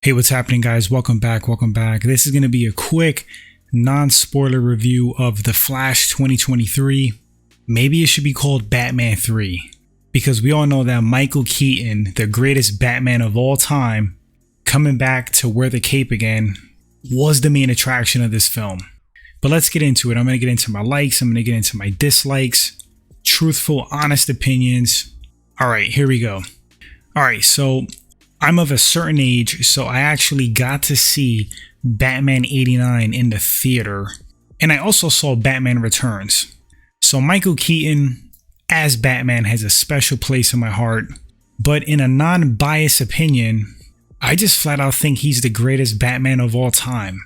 Hey, what's happening, guys? Welcome back. This is going to be a quick non-spoiler review of The Flash 2023. Maybe it should be called Batman 3, because we all know that Michael Keaton, the greatest Batman of all time, coming back to wear the cape again, was the main attraction of this film. But let's get into it. I'm going to get into my likes, I'm going to get into my dislikes, truthful, honest opinions. All right, here we go. All right, so I'm of a certain age, so I actually got to see Batman 89 in the theater, and I also saw Batman Returns. So Michael Keaton as Batman has a special place in my heart, but in a non-biased opinion, I just flat out think he's the greatest Batman of all time.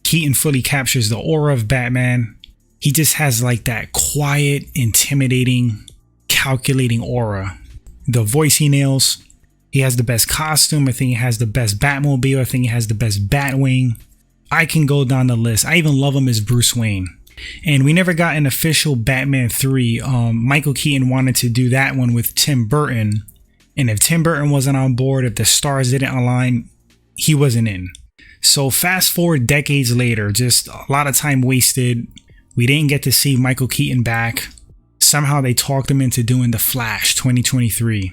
Keaton fully captures the aura of Batman. He just has like that quiet, intimidating, calculating aura. The voice he nails. He has the best costume. I think he has the best Batmobile. I think he has the best Batwing. I can go down the list. I even love him as Bruce Wayne. And we never got an official Batman 3. Michael Keaton wanted to do that one with Tim Burton. And if Tim Burton wasn't on board, if the stars didn't align, he wasn't in. So fast forward decades later, just a lot of time wasted. We didn't get to see Michael Keaton back. Somehow they talked him into doing The Flash 2023.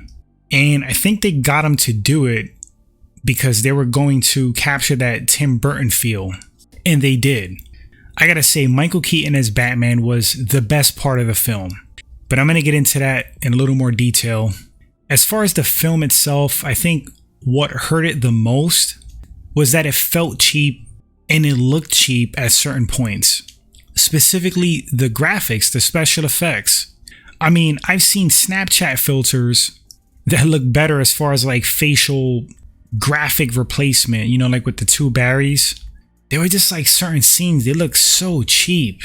And I think they got him to do it because they were going to capture that Tim Burton feel. And they did. I gotta say, Michael Keaton as Batman was the best part of the film. But I'm gonna get into that in a little more detail. As far as the film itself, I think what hurt it the most was that it felt cheap and it looked cheap at certain points. Specifically, the graphics, the special effects. I mean, I've seen Snapchat filters that look better as far as like facial graphic replacement, you know, like with the two Barrys. They were just like certain scenes, they look so cheap.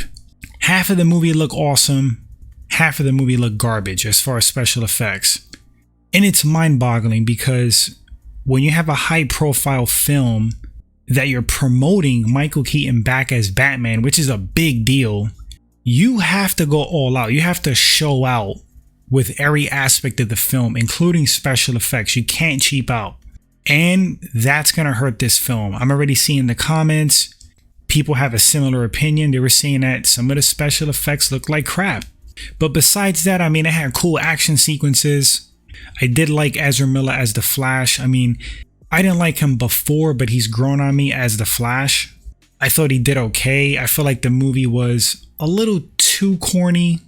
Half of the movie looked awesome, half of the movie looked garbage as far as special effects. And it's mind-boggling because when you have a high-profile film that you're promoting Michael Keaton back as Batman, which is a big deal, you have to go all out. You have to show out with every aspect of the film, including special effects. You can't cheap out. And that's going to hurt this film. I'm already seeing the comments. People have a similar opinion. They were saying that some of the special effects look like crap. But besides that, I mean, it had cool action sequences. I did like Ezra Miller as the Flash. I mean, I didn't like him before, but he's grown on me as the Flash. I thought he did okay. I feel like the movie was a little too corny.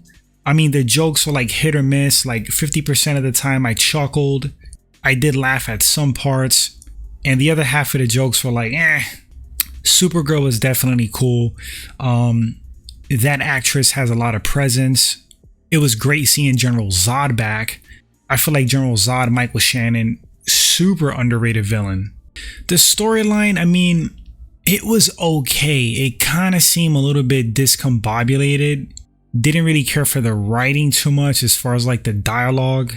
I mean, the jokes were like hit or miss. Like 50% of the time I chuckled. I did laugh at some parts. And the other half of the jokes were like, Supergirl was definitely cool. That actress has a lot of presence. It was great seeing General Zod back. I feel like General Zod, Michael Shannon, super underrated villain. The storyline, I mean, it was okay. It kind of seemed a little bit discombobulated. Didn't really care for the writing too much as far as like the dialogue.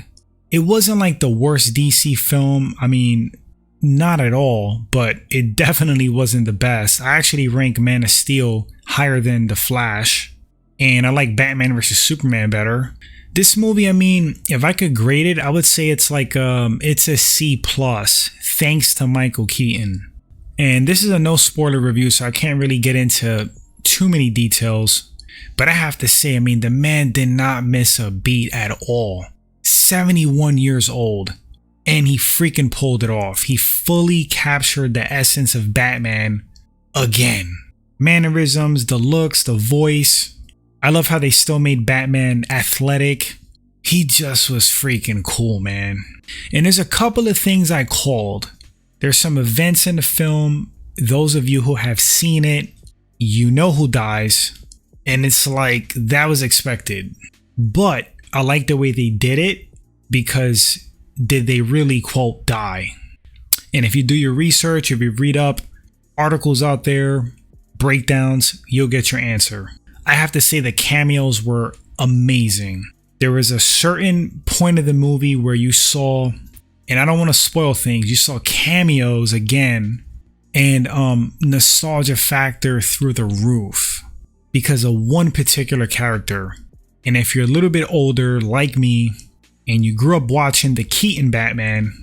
It wasn't like the worst DC film. I mean, not at all, but it definitely wasn't the best. I actually rank Man of Steel higher than The Flash. And I like Batman vs Superman better. This movie, I mean, if I could grade it, I would say it's like it's a C+, thanks to Michael Keaton. And this is a no spoiler review, so I can't really get into too many details. But I have to say, I mean, the man did not miss a beat at all. 71 years old. And he freaking pulled it off. He fully captured the essence of Batman again. Mannerisms, the looks, the voice. I love how they still made Batman athletic. He just was freaking cool, man. And there's a couple of things I called. There's some events in the film. Those of you who have seen it, you know who dies. And it's like, that was expected. But I like the way they did it, because did they really, quote, die? And if you do your research, if you read up articles out there, breakdowns, you'll get your answer. I have to say the cameos were amazing. There was a certain point of the movie where you saw, and I don't want to spoil things, you saw cameos again, and nostalgia factor through the roof because of one particular character. And if you're a little bit older like me and you grew up watching the Keaton Batman,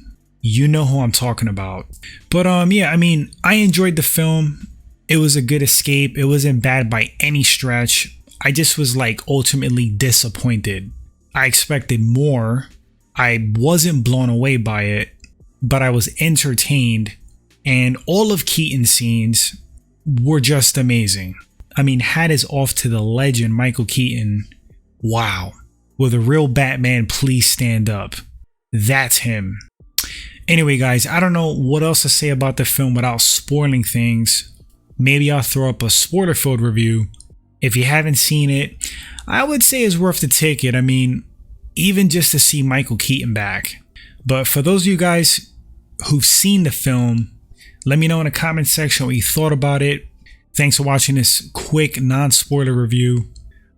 you know who I'm talking about. But yeah, I mean, I enjoyed the film. It was a good escape. It wasn't bad by any stretch. I just was like ultimately disappointed. I expected more. I wasn't blown away by it, but I was entertained, and all of Keaton's scenes were just amazing. I mean, hat is off to the legend Michael Keaton. Wow. Will the real Batman please stand up? That's him. Anyway, guys, I don't know what else to say about the film without spoiling things. Maybe I'll throw up a spoiler-filled review. If you haven't seen it, I would say it's worth the ticket. I mean, even just to see Michael Keaton back. But for those of you guys who've seen the film, let me know in the comment section what you thought about it. Thanks for watching this quick non-spoiler review.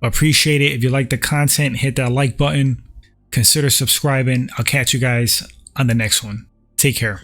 Appreciate it. If you like the content, hit that like button. Consider subscribing. I'll catch you guys on the next one. Take care.